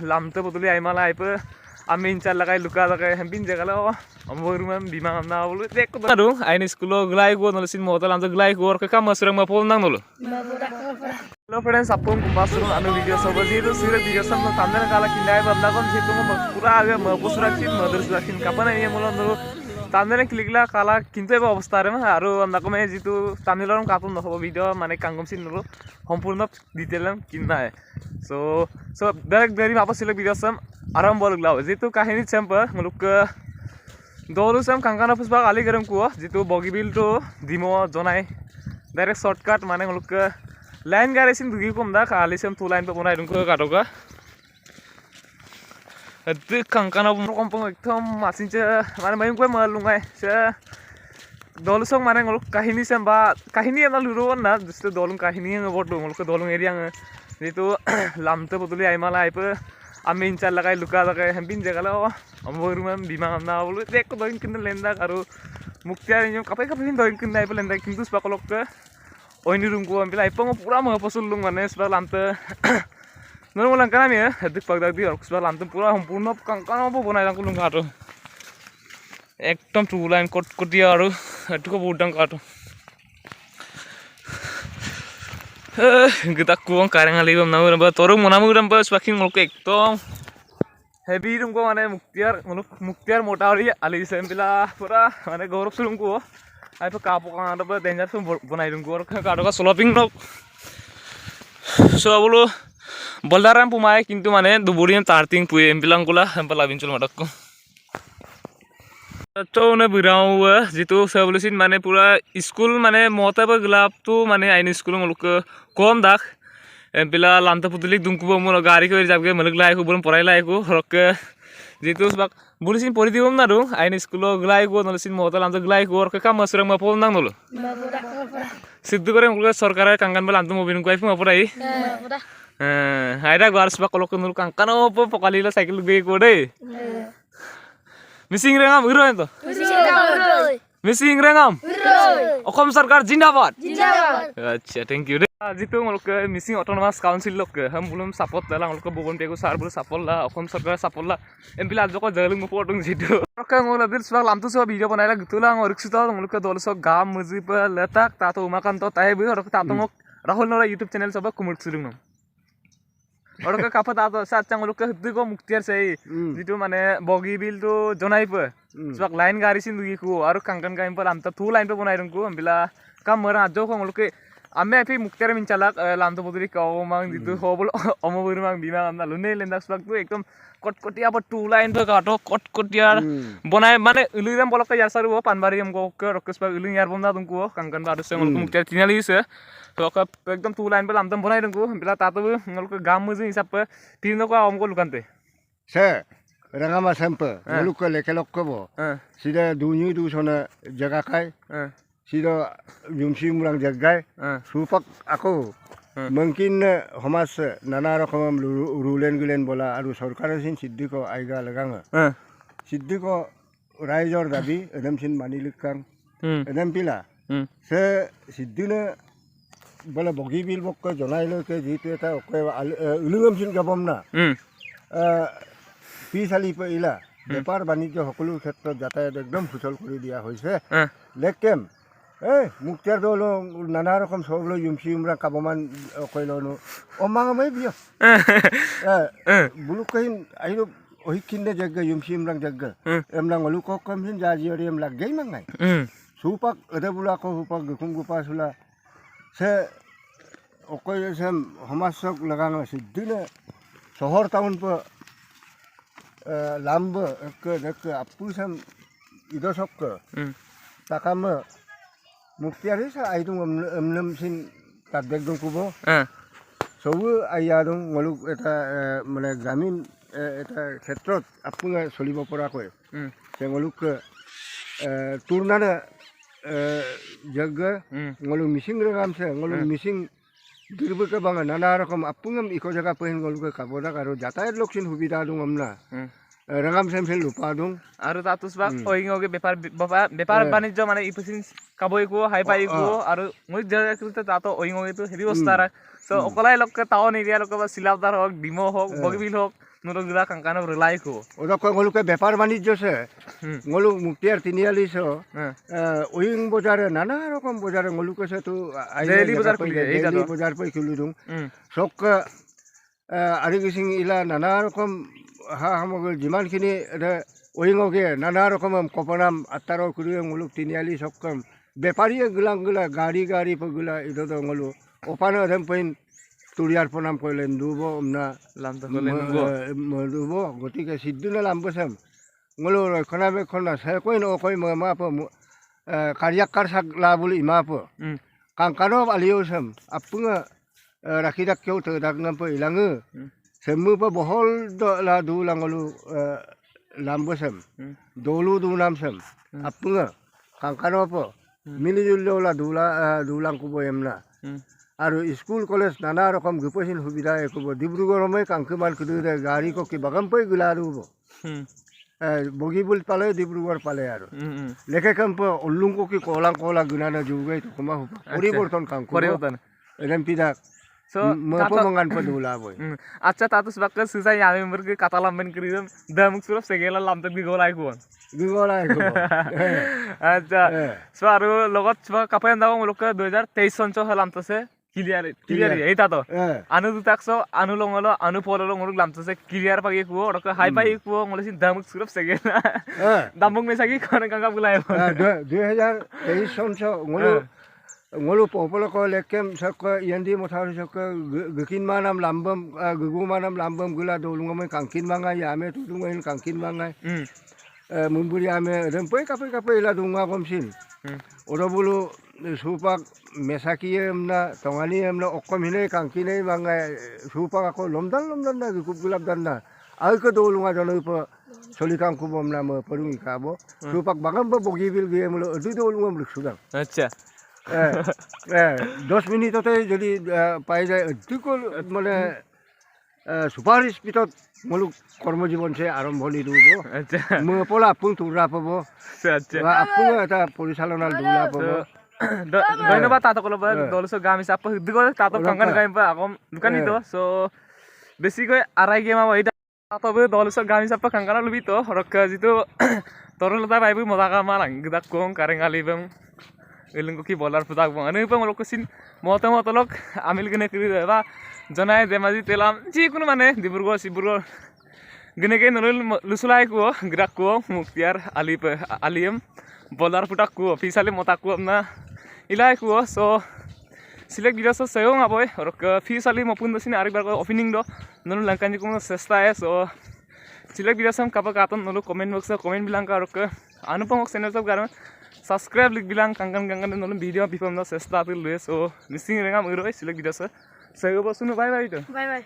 lamte potuli aimala aipe amin calakai luka lakai hempin jagala amorumam bimang na bolu dek ko adu ain skulo glai go nolsin motal amto glai go ka kam asrang ma pol nang nolo hello friends apun kumbasru anu video sobaji to sire video sam tamna kala kindai babla kon je tum pura age ma posurakin mother surakin kapana ye molon nolo tamna klikla kala kinte ba অবস্থা রে আরো আমরা কমে যেতু তামিলরম কাপন নহব video মানে কাঙ্গম scene নলো সম্পূর্ণ ডিটেইলম কিনা সো সো বেরি মাপছিল ভিডিও সাম আরাম বলগলা যেতু কাহিনী চেম্প মুলুক দolu sam কাঙ্গানা পুষ্পা আলি গরম কো যেতু বগিবিল তো দিমো জনাই ডাইরেক্ট শর্টকাট মানে মুলুক লাইন গারেসিন দুগি কম দা খালি sam টু লাইন পে বনাই রুম কো কাটোকা itu kangkana kompong ekdom masinche mane mayung koi malungai se dolusong mane ngoluk kahini samba kahini ana luron na juste dolung kahini ngobotu ngoluk dolung area itu lamte potuli aimala aipe amin chal lagai luka lagai hempin jagala amorumam bimang na bolu dek ko doing kin lenda karu muktiar nyom kapai kapai doing kin nai lenda kintu spakolok ke oini room ko ampila ipong pura ma pasulung mane spa lamte Nol langkana mi hedik pagdak di orkus bal antum pura সম্পূর্ণ কাঙ্কানা বো বনাই রাখুন কাটো একদম two line coat Kotia আর এটুকু বুডাং কাটো গিতা কুং কারেং আলিবম নাম রবা Toru মনামু রম বাস বাকিং মলক একদম হেভি রুম কো মানে মুক্তিয়ার মোটারি আলি সেমপিলা পুরা মানে গৌরব সুরুম কো আইপো কাপো কাঁটা বা ডেঞ্জার সুম বনাই রুম কো আর কাটো কা স্লোপিং নক সো বলো Boldaran pumai kintu mane duburian tarting puye empilang kula hempala bincul madakku. Cow ne birau jitu sebulusin mane pura school mane mota ba gelap tu mane ain school nguluk kom dak empila lanta putulik dungku ba mulo gari ko jabge maluk lai ko bulum porai lai ko rok jitu sebab bulusin pori diom na du ain school glai ko nolsin mota lanta glai ko rok kam masrang ma pol nang nolo. Siddu kore nguluk sarkar kangan ba lanta mobin ko aifu ma porai. Aida garis ba kolok nul kangkana opo pokalila cycle be ko de missing rengam hero ento missing rengam okom sarkar jindabad acha thank you de jitu ngolok missing autonomous council lok ham bulum support dala ngolok bobon pego sar bulu support la okom sarkar support la empila joko jalung mo potung jitu ka ngolok dir swag lamtu so video banaila gitula ngoriksuta ngolok dol so gam mujib letak tato umakanto tai bi orok tatongok rahul nora youtube channel soba kumut surung और का काफा दातो साथ चांग लोग का हिद्दी को मुक्तियार सही जितु माने boggy bill तो जोनाई पे स्वक लाइन गाड़ी सिंधु की को और कंकन का इंपर आमता थू लाइन पे बनाई रंगको बिला काम मरा जो को लोग के आमे ऐपी मुक्तियार मिन चला लांतो पुतरी काओ मांग जितु हो बोलो अमोबुर मांग बीमा आमना लुने लेंदा स्वक तो एकदम कटकटिया पर टू लाइन पे काटो कटकटिया बनाए माने इलुरम बोलो का यार सारू वो पानबारी हमको के रक्कस पर इलु यार बंदा तुमको कंकन बादु से लोग मुक्तियार तिनाली से तो का एकदम टू लाइन पे लामतम बनाई रंगको बिला तातो लोग गाम मुझे हिसाब पे तीन लोग हमको लुकानते से रंगामा सेंप लोग को लेके लोग को वो सीधा दुनिया दूसरा जगह काय सीधा जुमसी मुरांग जगह सुपक ako mungkin hamas nana rokom rulen gulen bola aru sarkar sin siddi ko aiga lagang siddi ko raijor dabi edam sin manilikang edam pila se siddi ne bola bogi bil bok ko jonai lo ke jitu eta oke ulungam sin gabom na pisali pe ila বেপার বাণিজ্য সকলো ক্ষেত্ৰত যাতায়াত একদম সুচল কৰি দিয়া হৈছে লেকেম মুক্তিয়াৰ দল নানা ৰকম সবলো ইউমসি উমৰা কাবমান কইলনো অমাঙামে বিয়া বুলুক কইন আইলো ওহিকিনে জগ্গ ইউমসি উমৰাং জগ্গ এমলাং অলুক কমহিন জাজিয়ৰি এমলাক গেই মাঙাই সুপাক এদবুলা কো সুপাক গুকুম গুপাসুলা সে অকই সেম সমাজক লাগাং সিদ্দিনে শহর town p lambe ke apu sam idosok ke takame muktiari sa aidung emnem sin tadek dong kubo sobu ayadung ngoluk eta mane gramin eta khetrot apunga solibo pora koy se ngoluk turnana jagga ngoluk missing regam se ngoluk missing dirbe ke bang nana rokom apungam iko jaga pehin ngoluk kaboda karo jatayat loksin hubida dung amna rangam sempel lupa dong aru tatus bak oing oge bepar banijjo mane ipusin kaboi ko hai pai ko aru moi jaga kulte tato oing oge to hebi ostara so okolai lokke taon area lokke ba silabdar hok dimo hok bogbil hok nolok gila kangkana relai ko. Oda ko ngolu ke bepar banijjo se. Ngolu Muktiar Tiniali so. Oing bojare nana rokom bojare ngolu ke se tu Daily bazar khuli hai, daily bazar pe khuli dung. Sok ari gising ila nana rokom hamogol jiman kini oing oge nana rokom kopanam attaro kuri ngolu Tiniali sokkam bepari gulang gula gari pe gula itu to ngolu opana dem poin Turiar ponam koilen dubo omna lamta koilen dubo gotike sidduna lambosam ngolo khona be khona sa koin o koi ma pa karyak kar sak labul ima pa kangkano aliosam apunga rakidak kyo te dak ngam pa ilang semu pa bohol do la du langolu lambosam dolu du namsam apunga kangkano pa মিলিজুলিও লা দুলাং কুব এমনা আৰু school college নানা ৰকম গুপসিন সুবিধা একব ডিব্ৰুগড়মে কাংকুমান কুদুৰে গাড়ি ককি বাগাম পই গুলা আৰুব বগিবুল পালে ডিব্ৰুগড় পালে আৰু লেখে কাম্প উল্লুং ককি কলা গুনানা জুগাই তকমা হব পরিবর্তন কাংকু পরিবর্তন এরম পিদা so mapo mangan pedula boy acha tatus bakka susai yame merge kata lamben kirim damuk surap segela lamtet gigolai kuon acha so aru logot chwa kapayan daw muluk 2023 soncho lamtase clear eta to anu dutakso anu longolo anu pololo nguluk lamtase clear pagi kuo orok hai pai kuo ngolesin damuk surap segela damuk mesagi kono kangkap gulai 2023 soncho ngolu popolo ko lekem sakko yandi mothari sakko gekin manam lambam gugu manam lambam gula dolungam kangkin mangai yame tudungain kangkin mangai mumburi ame rempai kapai la dunga komsin orobulu supak mesakiyemna tonganiyemna okkomine kangkine mangai supak ako lomdan na gugup gulab danna alko dolunga janu pa solikang kubomna mo perungi kabo supak bangam bogibil gemulo adu dolungam luksudang acha 10 মিনিটতে যদি পাই যায় অধিকল মানে সুপারিশ পিছত মূলক কর্মজীবন সে আরম্ভণি দিব পলা আপুং তুরা পাব আপুং এটা পরিচালনার দুলা পাব ধন্যবাদ তাতো কল দলস গামি সাপ দিগো তাতো কাঙ্গান গাইম পা আগম দোকানি তো সো বেশি কই আড়াই গেম আ এটা তাতো দলস গামি সাপ কাঙ্গান লবি তো রক জিতো তরলতা বাইবু মজা কামা লাং গদা কোং কারেঙ্গালি বং এলং কি বলার পুদাক বং আনে পং লক সিন মতলক আমিল গনে করি বা জনাই দেমাজি তেলাম জি কোনো মানে ডিব্ৰুগড় সিব্ৰুগড় গনে কে নল লুসুলাই কো গ্রাক কো মুক্তিয়ার আলিম বলার পুটাক কো ফিসালে মতা কো না ইলাই কো সো সিলেক্ট ভিডিও সো সেও আবই রক ফিসালি মপুন দসিন আরেকবার ওপেনিং দ নল লঙ্কানি কোনো চেষ্টা আছে সো সিলেক্ট ভিডিও সাম কাবা কাতন নল কমেন্ট বক্স কমেন্ট বিলাঙ্কা রক अनुपम चैनल सब गार सब्सक्राइब लिख बिलां कांगन नल वीडियो बिफम द सेस्ता तुल ले सो मिसिंग रेंगा मरो सिलेक्ट वीडियो से सगो बसुनु बाय बाय।